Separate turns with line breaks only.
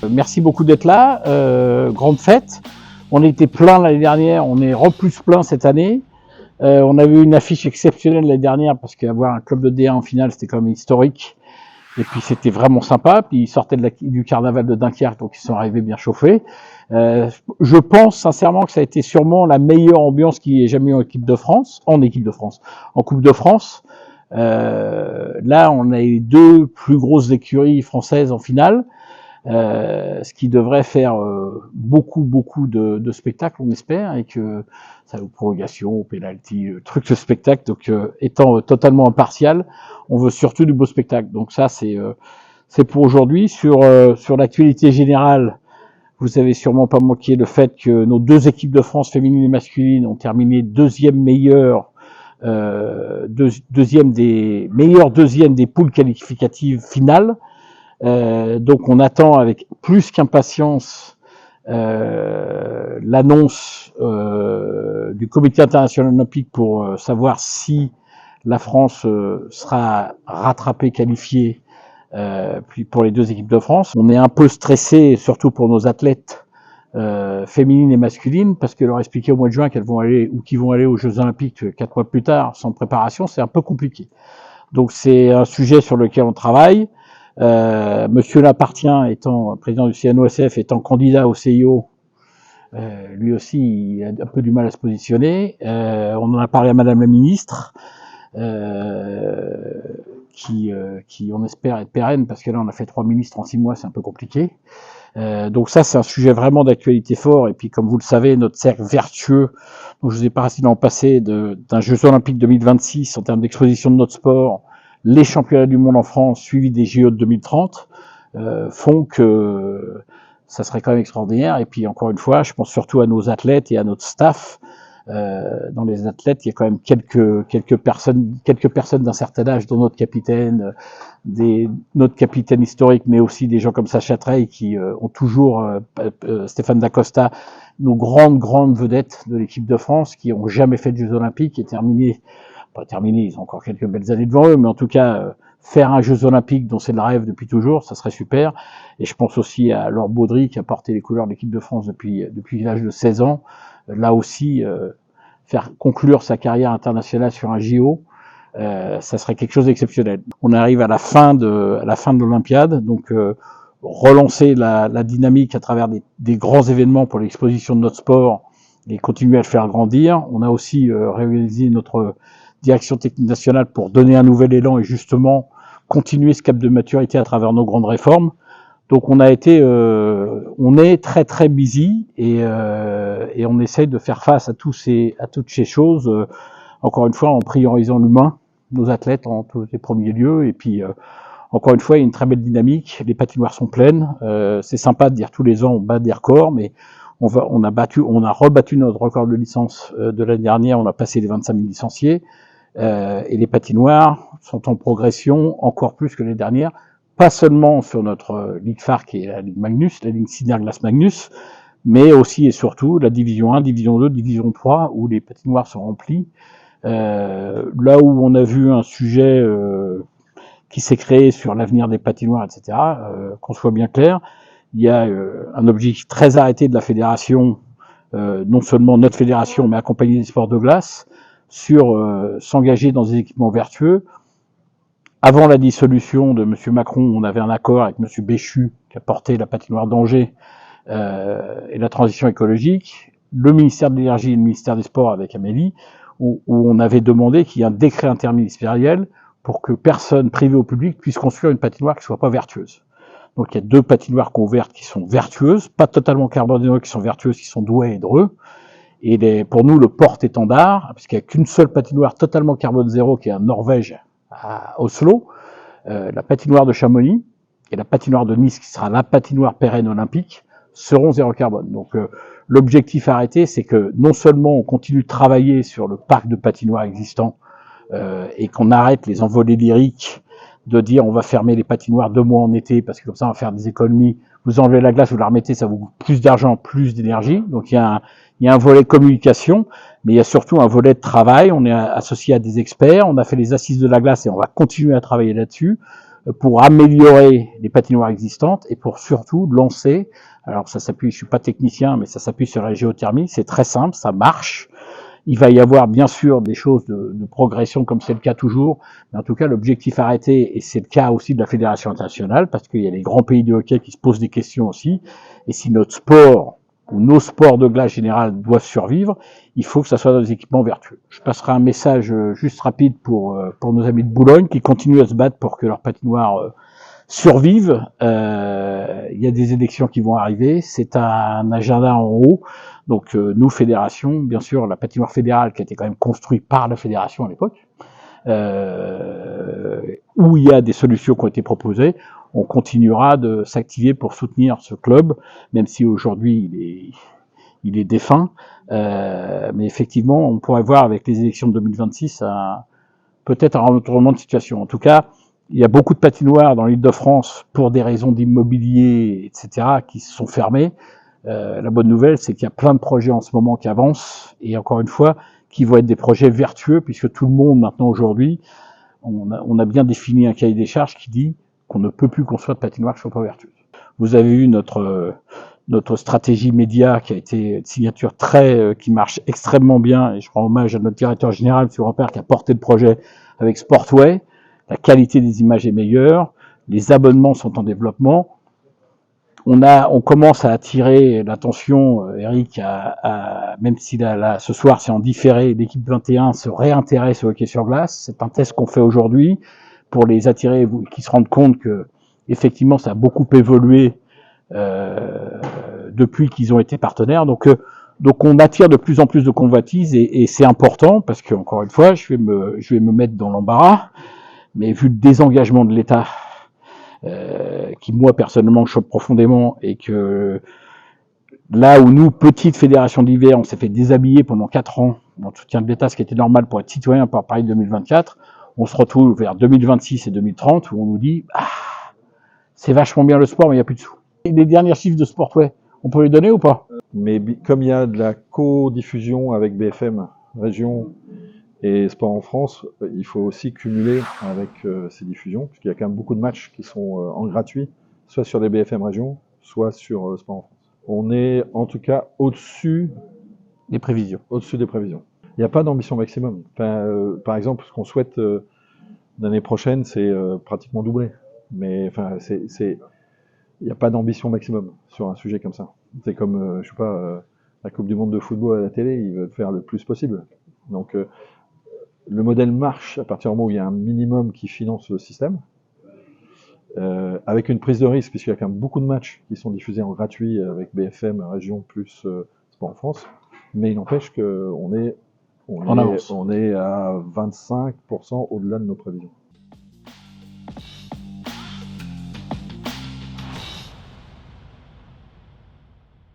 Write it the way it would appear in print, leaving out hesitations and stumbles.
Merci beaucoup d'être là. Grande fête. On était plein l'année dernière, on est plus plein cette année. On avait eu une affiche exceptionnelle l'année dernière parce qu'avoir un club de D1 en finale, c'était quand même historique. Et puis c'était vraiment sympa. Puis ils sortaient du carnaval de Dunkerque, donc ils sont arrivés bien chauffés. Je pense sincèrement que ça a été sûrement la meilleure ambiance qui ait jamais eu en équipe de France, en Coupe de France. Là, on a les deux plus grosses écuries françaises en finale. Ce qui devrait faire beaucoup de spectacles, on espère, et que ça aux prolongations, au pénalty, truc de spectacle. Donc, étant totalement impartial, on veut surtout du beau spectacle. Donc ça, c'est pour aujourd'hui. Sur l'actualité générale, vous avez sûrement pas manqué le fait que nos deux équipes de France féminines et masculines ont terminé deuxième des poules qualificatives finales. Donc on attend avec plus qu'impatience l'annonce du Comité international olympique pour savoir si la France sera rattrapée, qualifiée puis pour les deux équipes de France. On est un peu stressé, surtout pour nos athlètes féminines et masculines, parce que leur expliquer au mois de juin qu'elles vont aller ou qu'ils vont aller aux Jeux Olympiques 4 mois plus tard sans préparation, c'est un peu compliqué. Donc c'est un sujet sur lequel on travaille. Monsieur Lapartien, étant président du CNOSF, étant candidat au CIO, lui aussi, il a un peu du mal à se positionner. On en a parlé à Madame la Ministre, qui on espère être pérenne, parce que là, on a fait 3 ministres en 6 mois, c'est un peu compliqué. Donc ça, c'est un sujet vraiment d'actualité fort. Et puis, comme vous le savez, notre cercle vertueux, dont je vous ai parlé dans le passé, d'un Jeux Olympiques 2026 en termes d'exposition de notre sport, les championnats du monde en France, suivis des JO de 2030, font que ça serait quand même extraordinaire. Et puis, encore une fois, je pense surtout à nos athlètes et à notre staff. Dans les athlètes, il y a quand même quelques personnes d'un certain âge, dont notre capitaine, notre capitaine historique, mais aussi des gens comme Sacha Trey qui ont toujours Stéphane Dacosta, nos grandes vedettes de l'équipe de France, qui ont jamais fait de Jeux Olympiques et pas terminé, ils ont encore quelques belles années devant eux, mais en tout cas faire un Jeux Olympiques dont c'est le rêve depuis toujours, ça serait super. Et je pense aussi à Laure Baudry qui a porté les couleurs de l'équipe de France depuis l'âge de 16 ans. Là aussi, faire conclure sa carrière internationale sur un JO, ça serait quelque chose d'exceptionnel. On arrive à la fin de l'Olympiade, donc relancer la dynamique à travers des grands événements pour l'exposition de notre sport et continuer à le faire grandir. On a aussi réalisé notre direction technique nationale pour donner un nouvel élan et justement continuer ce cap de maturité à travers nos grandes réformes. Donc on est très busy et on essaye de faire face à toutes ces choses. Encore une fois, en priorisant l'humain, nos athlètes en tous les premiers lieux. Et puis encore une fois, il y a une très belle dynamique. Les patinoires sont pleines. C'est sympa de dire tous les ans on bat des records, mais on a rebattu notre record de licence de l'année dernière. On a passé les 25 000 licenciés. Et les patinoires sont en progression encore plus que les dernières. Pas seulement sur notre ligue phare qui est la Ligue Magnus, la Ligue Cyberglace Magnus, mais aussi et surtout la Division 1, Division 2, Division 3, où les patinoires sont remplies. Là où on a vu un sujet qui s'est créé sur l'avenir des patinoires, etc., qu'on soit bien clair, il y a un objectif très arrêté de la fédération, non seulement notre fédération, mais accompagné des sports de glace, sur s'engager dans des équipements vertueux. Avant la dissolution de M. Macron, on avait un accord avec M. Béchu qui a porté la patinoire d'Angers et la transition écologique, le ministère de l'Énergie et le ministère des Sports avec Amélie, où on avait demandé qu'il y ait un décret interministériel pour que personne, privé ou public, puisse construire une patinoire qui ne soit pas vertueuse. Donc il y a 2 patinoires couvertes qui sont vertueuses, pas totalement carbonées, qui sont vertueuses, qui sont Douai et Dreux. Et pour nous, le porte-étendard, puisqu'il n'y a qu'une seule patinoire totalement carbone zéro qui est en Norvège, à Oslo, la patinoire de Chamonix et la patinoire de Nice, qui sera la patinoire pérenne olympique, seront zéro carbone. Donc l'objectif arrêté, c'est que non seulement on continue de travailler sur le parc de patinoires existant et qu'on arrête les envolées lyriques de dire on va fermer les patinoires 2 mois en été parce que comme ça on va faire des économies, vous enlevez la glace, vous la remettez, ça vous coûte plus d'argent, plus d'énergie. Donc il y a un volet communication, mais il y a surtout un volet de travail. On est associé à des experts, on a fait les assises de la glace et on va continuer à travailler là-dessus. pour améliorer les patinoires existantes et pour surtout lancer, alors ça s'appuie, je suis pas technicien, mais ça s'appuie sur la géothermie, c'est très simple, ça marche. Il va y avoir bien sûr des choses de progression comme c'est le cas toujours, mais en tout cas l'objectif arrêté, et c'est le cas aussi de la Fédération internationale, parce qu'il y a les grands pays de hockey qui se posent des questions aussi, et si notre sport ou nos sports de glace général doivent survivre, il faut que ça soit dans des équipements vertueux. Je passerai un message juste rapide pour nos amis de Boulogne qui continuent à se battre pour que leur patinoire survivent. Il y a des élections qui vont arriver, c'est un agenda en haut. Donc nous, fédération, bien sûr, la patinoire fédérale qui a été quand même construite par la fédération à l'époque, où il y a des solutions qui ont été proposées, on continuera de s'activer pour soutenir ce club, même si aujourd'hui il est défunt. Mais effectivement, on pourrait voir avec les élections de 2026 peut-être un retournement de situation. En tout cas, il y a beaucoup de patinoires dans l'Île-de-France pour des raisons d'immobilier, etc., qui se sont fermées. La bonne nouvelle, c'est qu'il y a plein de projets en ce moment qui avancent, et encore une fois, qui vont être des projets vertueux, puisque tout le monde, maintenant, aujourd'hui, on a bien défini un cahier des charges qui dit qu'on ne peut plus construire de patinoires qui ne sont pas vertueuses. Vous avez vu notre stratégie média qui a été une signature qui marche extrêmement bien, et je rends hommage à notre directeur général, M. Rampère, qui a porté le projet avec Sportway. La qualité des images est meilleure, les abonnements sont en développement. On commence à attirer l'attention, Eric, même si ce soir c'est en différé, l'équipe 21 se réintéresse au hockey sur glace. C'est un test qu'on fait aujourd'hui pour les attirer, qui se rendent compte que effectivement ça a beaucoup évolué depuis qu'ils ont été partenaires. Donc on attire de plus en plus de convoitises et c'est important parce que encore une fois, je vais me mettre dans l'embarras, mais vu le désengagement de l'État, qui moi personnellement choque profondément, et que là où nous, petite fédération d'hiver, on s'est fait déshabiller pendant 4 ans dans le soutien de l'État, ce qui était normal pour être citoyen par Paris 2024, on se retrouve vers 2026 et 2030 où on nous dit c'est vachement bien le sport, mais il n'y a plus de sous. Et les derniers chiffres de Sportway, on peut les donner ou pas?
Mais comme il y a de la co-diffusion avec BFM Région et Sport en France, il faut aussi cumuler avec ces diffusions, puisqu'il y a quand même beaucoup de matchs qui sont en gratuit, soit sur les BFM Région, soit sur Sport en France. On est en tout cas au-dessus
des prévisions.
Au-dessus des prévisions. Il n'y a pas d'ambition maximum. Enfin, par exemple, ce qu'on souhaite l'année prochaine, c'est pratiquement doubler. Mais enfin, il n'y a pas d'ambition maximum sur un sujet comme ça. C'est comme, je sais pas, la Coupe du Monde de football à la télé, ils veulent faire le plus possible. Donc, le modèle marche à partir du moment où il y a un minimum qui finance le système, avec une prise de risque, puisqu'il y a quand même beaucoup de matchs qui sont diffusés en gratuit avec BFM, Région, plus Sport en France. Mais il n'empêche qu'on est à 25% au-delà de nos prévisions.